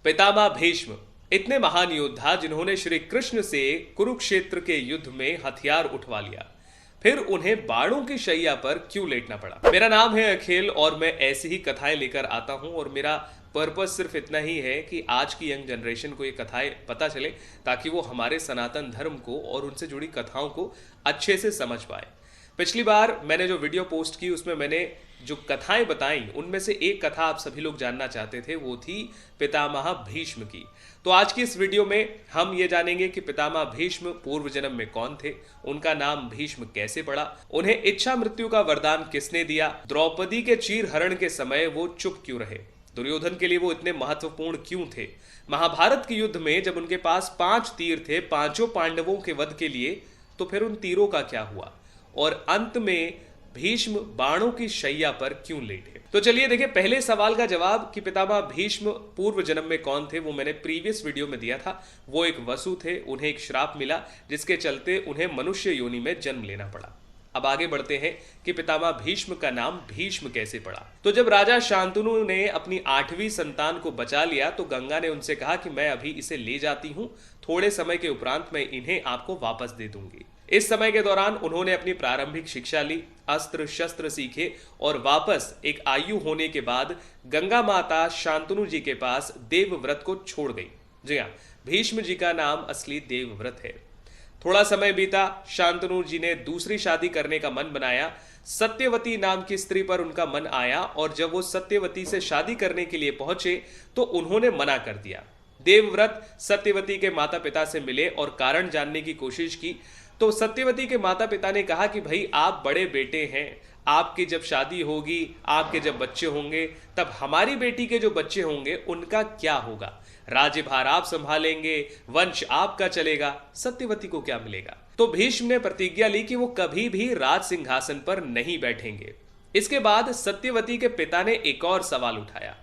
पितामह भीष्म इतने महान योद्धा जिन्होंने श्री कृष्ण से कुरुक्षेत्र के युद्ध में हथियार उठवा लिया, फिर उन्हें बाणों की शैया पर क्यों लेटना पड़ा। मेरा नाम है अखिल और मैं ऐसी ही कथाएं लेकर आता हूं और मेरा पर्पस सिर्फ इतना ही है कि आज की यंग जनरेशन को ये कथाएं पता चले ताकि वो हमारे सनातन धर्म को और उनसे जुड़ी कथाओं को अच्छे से समझ पाए। पिछली बार मैंने जो वीडियो पोस्ट की उसमें मैंने जो कथाएं बताई उनमें से एक कथा आप सभी लोग जानना चाहते थे, वो थी पितामह भीष्म की। तो आज की इस वीडियो में हम ये जानेंगे कि पितामह भीष्म पूर्व जन्म में कौन थे, उनका नाम भीष्म कैसे पड़ा, उन्हें इच्छा मृत्यु का वरदान किसने दिया, द्रौपदी के चीर हरण के समय वो चुप क्यों रहे, दुर्योधन के लिए वो इतने महत्वपूर्ण क्यों थे, महाभारत के युद्ध में जब उनके पास 5 तीर थे पांचों पांडवों के वध के लिए, तो फिर उन तीरों का क्या हुआ, और अंत में भीष्म बाणों की शैया पर क्यों लेटे। तो चलिए देखिए, पहले सवाल का जवाब कि पितामह भीष्म पूर्व जन्म में कौन थे, वो मैंने प्रीवियस वीडियो में दिया था। वो एक वसु थे, उन्हें एक श्राप मिला जिसके चलते उन्हें मनुष्य योनि में जन्म लेना पड़ा। अब आगे बढ़ते हैं कि पितामह भीष्म का नाम भीष्म कैसे पड़ा। तो जब राजा शांतनु ने अपनी 8वीं संतान को बचा लिया तो गंगा ने उनसे कहा कि मैं अभी इसे ले जाती हूं, थोड़े समय के उपरांत मैं इन्हें आपको वापस दे दूंगी। इस समय के दौरान उन्होंने अपनी प्रारंभिक शिक्षा ली, अस्त्र शस्त्र सीखे और वापस एक आयु होने के बाद गंगा माता शांतनु जी के पास देवव्रत को छोड़ गई। जी हाँ, भीष्म जी का नाम असली देवव्रत है। थोड़ा समय बीता, शांतनु जी ने दूसरी शादी करने का मन बनाया। सत्यवती नाम की स्त्री पर उनका मन आया और जब वो सत्यवती से शादी करने के लिए पहुंचे तो उन्होंने मना कर दिया। देवव्रत सत्यवती के माता पिता से मिले और कारण जानने की कोशिश की तो सत्यवती के माता पिता ने कहा कि भाई आप बड़े बेटे हैं, आपकी जब शादी होगी, आपके जब बच्चे होंगे, तब हमारी बेटी के जो बच्चे होंगे उनका क्या होगा, राज्यभार आप संभालेंगे, वंश आपका चलेगा, सत्यवती को क्या मिलेगा। तो भीष्म ने प्रतिज्ञा ली कि वो कभी भी राज सिंहासन पर नहीं बैठेंगे। इसके बाद सत्यवती के पिता ने एक और सवाल उठाया,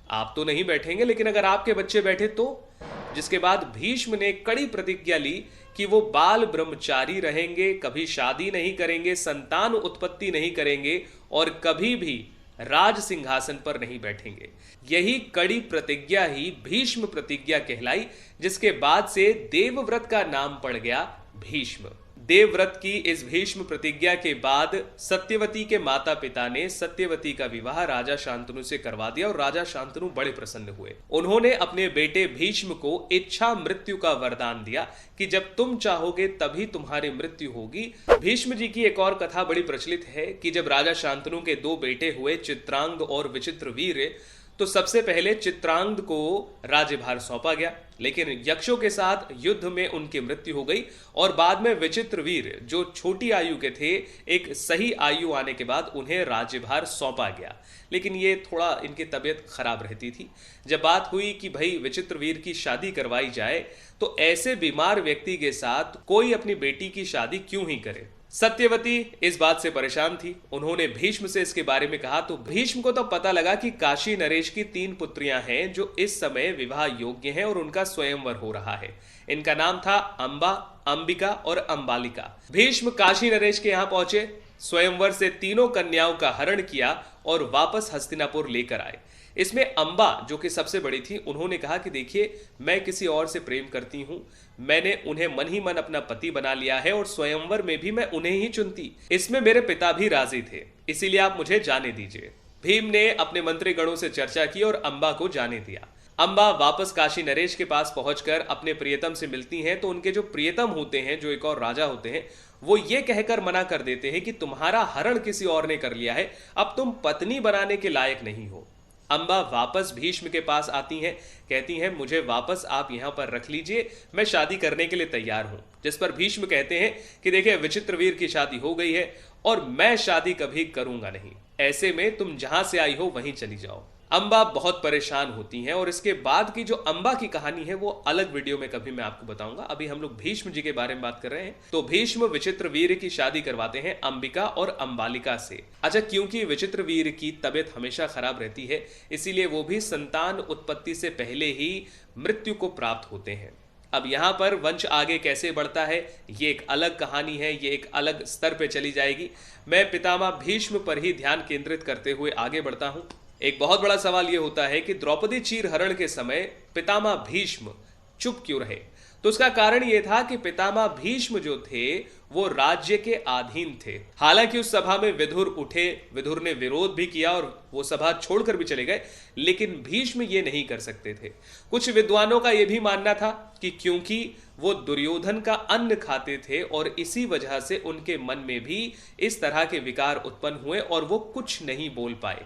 आप तो नहीं बैठेंगे लेकिन अगर आपके बच्चे बैठे तो, जिसके बाद भीष्म ने कड़ी प्रतिज्ञा ली कि वो बाल ब्रह्मचारी रहेंगे, कभी शादी नहीं करेंगे, संतान उत्पत्ति नहीं करेंगे और कभी भी राज सिंहासन पर नहीं बैठेंगे। यही कड़ी प्रतिज्ञा ही भीष्म प्रतिज्ञा कहलाई, जिसके बाद से देवव्रत का नाम पड़ गया भीष्म। देवव्रत की इस भीष्म प्रतिज्ञा के बाद सत्यवती के माता पिता ने सत्यवती का विवाह राजा शांतनु से करवा दिया और राजा शांतनु बड़े प्रसन्न हुए। उन्होंने अपने बेटे भीष्म को इच्छा मृत्यु का वरदान दिया कि जब तुम चाहोगे तभी तुम्हारी मृत्यु होगी। भीष्म जी की एक और कथा बड़ी प्रचलित है कि जब राजा शांतनु के 2 बेटे हुए, चित्रांगद और विचित्रवीर्य, तो सबसे पहले चित्रांगद को राज्यभार सौंपा गया, लेकिन यक्षों के साथ युद्ध में उनकी मृत्यु हो गई और बाद में विचित्रवीर्य जो छोटी आयु के थे, एक सही आयु आने के बाद उन्हें राज्यभार सौंपा गया, लेकिन ये थोड़ा इनकी तबीयत खराब रहती थी। जब बात हुई कि भाई विचित्रवीर्य की शादी करवाई जाए तो ऐसे बीमार व्यक्ति के साथ कोई अपनी बेटी की शादी क्यों ही करे। सत्यवती इस बात से परेशान थी, उन्होंने भीष्म से इसके बारे में कहा तो भीष्म को तो पता लगा कि काशी नरेश की 3 पुत्रियां हैं जो इस समय विवाह योग्य हैं और उनका स्वयंवर हो रहा है। इनका नाम था अंबा, अंबिका और अंबालिका। भीष्म काशी नरेश के यहाँ पहुंचे, स्वयंवर से तीनों कन्याओं का हरण किया और वापस हस्तिनापुर लेकर आए। इसमें अंबा जो कि सबसे बड़ी थी, उन्होंने कहा कि देखिए मैं किसी और से प्रेम करती हूं, मैंने उन्हें मन ही मन अपना पति बना लिया है और स्वयंवर में भी मैं उन्हें ही चुनती, इसमें मेरे पिता भी राजी थे, इसीलिए आप मुझे जाने दीजिए। भीम ने अपने मंत्रीगणों से चर्चा की और अंबा को जाने दिया। अंबा वापस काशी नरेश के पास पहुंचकर अपने प्रियतम से मिलती हैं तो उनके जो प्रियतम होते हैं, जो एक और राजा होते हैं, वो ये कहकर मना कर देते हैं कि तुम्हारा हरण किसी और ने कर लिया है, अब तुम पत्नी बनाने के लायक नहीं हो। अंबा वापस भीष्म के पास आती हैं, कहती हैं मुझे वापस आप यहां पर रख लीजिए, मैं शादी करने के लिए तैयार हूं। जिस पर भीष्म कहते हैं कि देखिए विचित्रवीर की शादी हो गई है और मैं शादी कभी करूंगा नहीं, ऐसे में तुम जहां से आई हो वहीं चली जाओ। अंबा बहुत परेशान होती हैं और इसके बाद की जो अंबा की कहानी है वो अलग वीडियो में कभी मैं आपको बताऊंगा। अभी हम लोग भीष्म जी के बारे में बात कर रहे हैं। तो भीष्म विचित्रवीर्य की शादी करवाते हैं अंबिका और अंबालिका से। अच्छा, क्योंकि विचित्रवीर्य की तबीयत हमेशा खराब रहती है, इसीलिए वो भी संतान उत्पत्ति से पहले ही मृत्यु को प्राप्त होते हैं। अब यहाँ पर वंश आगे कैसे बढ़ता है ये एक अलग कहानी है, ये एक अलग स्तर पे चली जाएगी। मैं पितामह भीष्म पर ही ध्यान केंद्रित करते हुए आगे बढ़ता हूँ। एक बहुत बड़ा सवाल यह होता है कि द्रौपदी चीरहरण के समय पितामह भीष्म चुप क्यों रहे। तो उसका कारण यह था कि पितामह भीष्म जो थे वो राज्य के अधीन थे। हालांकि उस सभा में विदुर उठे, विदुर ने विरोध भी किया और वो सभा छोड़कर भी चले गए, लेकिन भीष्म ये नहीं कर सकते थे। कुछ विद्वानों का यह भी मानना था कि क्योंकि वो दुर्योधन का अन्न खाते थे और इसी वजह से उनके मन में भी इस तरह के विकार उत्पन्न हुए और वो कुछ नहीं बोल पाए।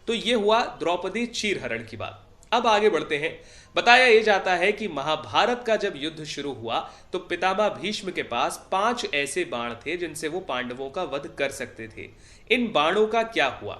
तो ये हुआ द्रौपदी चीरहरण की बात। अब आगे बढ़ते हैं। बताया यह जाता है कि महाभारत का जब युद्ध शुरू हुआ तो पितामह भीष्म के पास 5 ऐसे बाण थे जिनसे वो पांडवों का वध कर सकते थे। इन बाणों का क्या हुआ?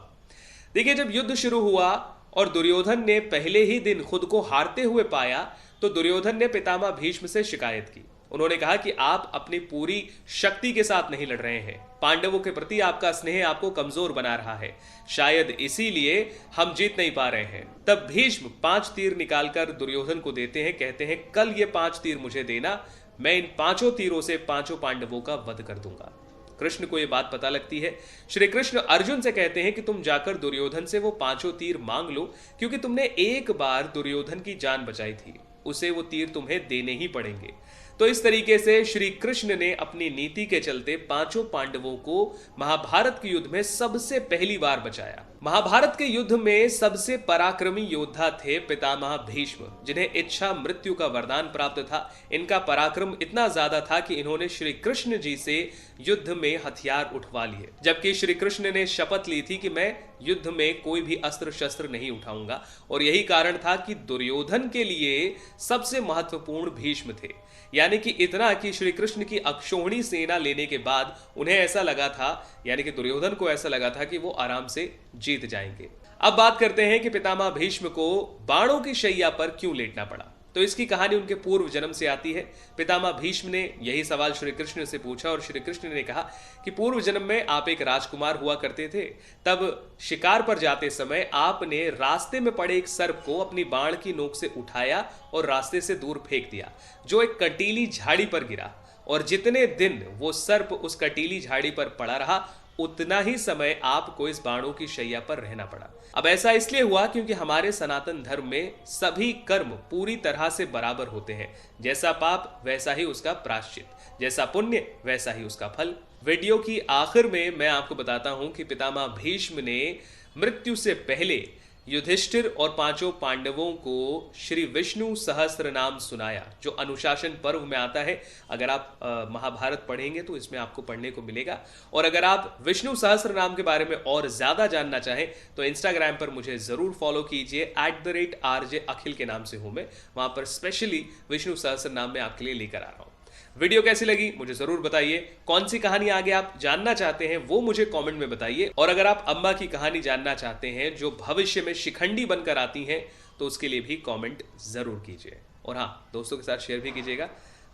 देखिए, जब युद्ध शुरू हुआ और दुर्योधन ने पहले ही दिन खुद को हारते हुए पाया तो दुर्योधन ने पितामह भीष्म से शिकायत की। उन्होंने कहा कि आप अपनी पूरी शक्ति के साथ नहीं लड़ रहे हैं, पांडवों के प्रति आपका स्नेह आपको कमजोर बना रहा है, शायद इसीलिए हम जीत नहीं पा रहे हैं। तब भीष्म 5 तीर निकालकर दुर्योधन को देते हैं, कहते हैं कल ये 5 तीर मुझे देना, मैं इन 5 तीरों से 5 पांडवों का वध कर दूंगा। कृष्ण को यह बात पता लगती है। श्री कृष्ण अर्जुन से कहते हैं कि तुम जाकर दुर्योधन से वो 5 तीर मांग लो, क्योंकि तुमने एक बार दुर्योधन की जान बचाई थी, उसे वो तीर तुम्हें देने ही पड़ेंगे। तो इस तरीके से श्री कृष्ण ने अपनी नीति के चलते 5 पांडवों को महाभारत के युद्ध में सबसे पहली बार बचाया। महाभारत के युद्ध में सबसे पराक्रमी योद्धा थे पितामह भीष्म, जिन्हें इच्छा मृत्यु का वरदान प्राप्त था। इनका पराक्रम इतना ज्यादा था कि इन्होंने श्री कृष्ण जी से युद्ध में हथियार उठवा लिए, जबकि श्री कृष्ण ने शपथ ली थी कि मैं युद्ध में कोई भी अस्त्र शस्त्र नहीं उठाऊंगा। और यही कारण था कि दुर्योधन के लिए सबसे महत्वपूर्ण भीष्म थे। यानी कि इतना कि श्री कृष्ण की अक्षौहिणी सेना लेने के बाद उन्हें ऐसा लगा था, यानी कि दुर्योधन को ऐसा लगा था कि वो आराम से जीत जाएंगे। अब बात करते हैं कि पितामह भीष्म को बाणों की शैया पर क्यों लेटना पड़ा। तो इसकी कहानी उनके पूर्व जन्म से आती है। पितामह भीष्म ने यही सवाल श्री कृष्ण से पूछा और श्री कृष्ण ने कहा कि पूर्व जन्म में आप एक राजकुमार हुआ करते थे, तब शिकार पर जाते समय आपने रास्ते में पड़े एक सर्प को अपनी बाण की नोक से उठाया और रास्ते से दूर फेंक दिया, जो एक कंटीली झाड़ी पर गिरा। और जितने दिन वो सर्प उस कंटीली झाड़ी पर पड़ा रहा, उतना ही समय आपको इस बाणों की शैया पर रहना पड़ा। अब ऐसा इसलिए हुआ क्योंकि हमारे सनातन धर्म में सभी कर्म पूरी तरह से बराबर होते हैं। जैसा पाप वैसा ही उसका प्रायश्चित, जैसा पुण्य वैसा ही उसका फल। वीडियो की आखिर में मैं आपको बताता हूं कि पितामह भीष्म ने मृत्यु से पहले युधिष्ठिर और 5 पांडवों को श्री विष्णु सहस्त्र नाम सुनाया, जो अनुशासन पर्व में आता है। अगर आप महाभारत पढ़ेंगे तो इसमें आपको पढ़ने को मिलेगा। और अगर आप विष्णु सहस्त्र नाम के बारे में और ज्यादा जानना चाहें तो इंस्टाग्राम पर मुझे जरूर फॉलो कीजिए, @RJ अखिल के नाम से हूं मैं। वहां पर स्पेशली विष्णु सहस्त्र नाम में आपके लिए लेकर आ रहा हूं। वीडियो कैसी लगी मुझे जरूर बताइए। कौन सी कहानी आगे आप जानना चाहते हैं वो मुझे कमेंट में बताइए। और अगर आप अम्बा की कहानी जानना चाहते हैं जो भविष्य में शिखंडी बनकर आती हैं तो उसके लिए भी कमेंट जरूर कीजिए। और हाँ, दोस्तों के साथ शेयर भी कीजिएगा।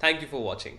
Thank you for watching.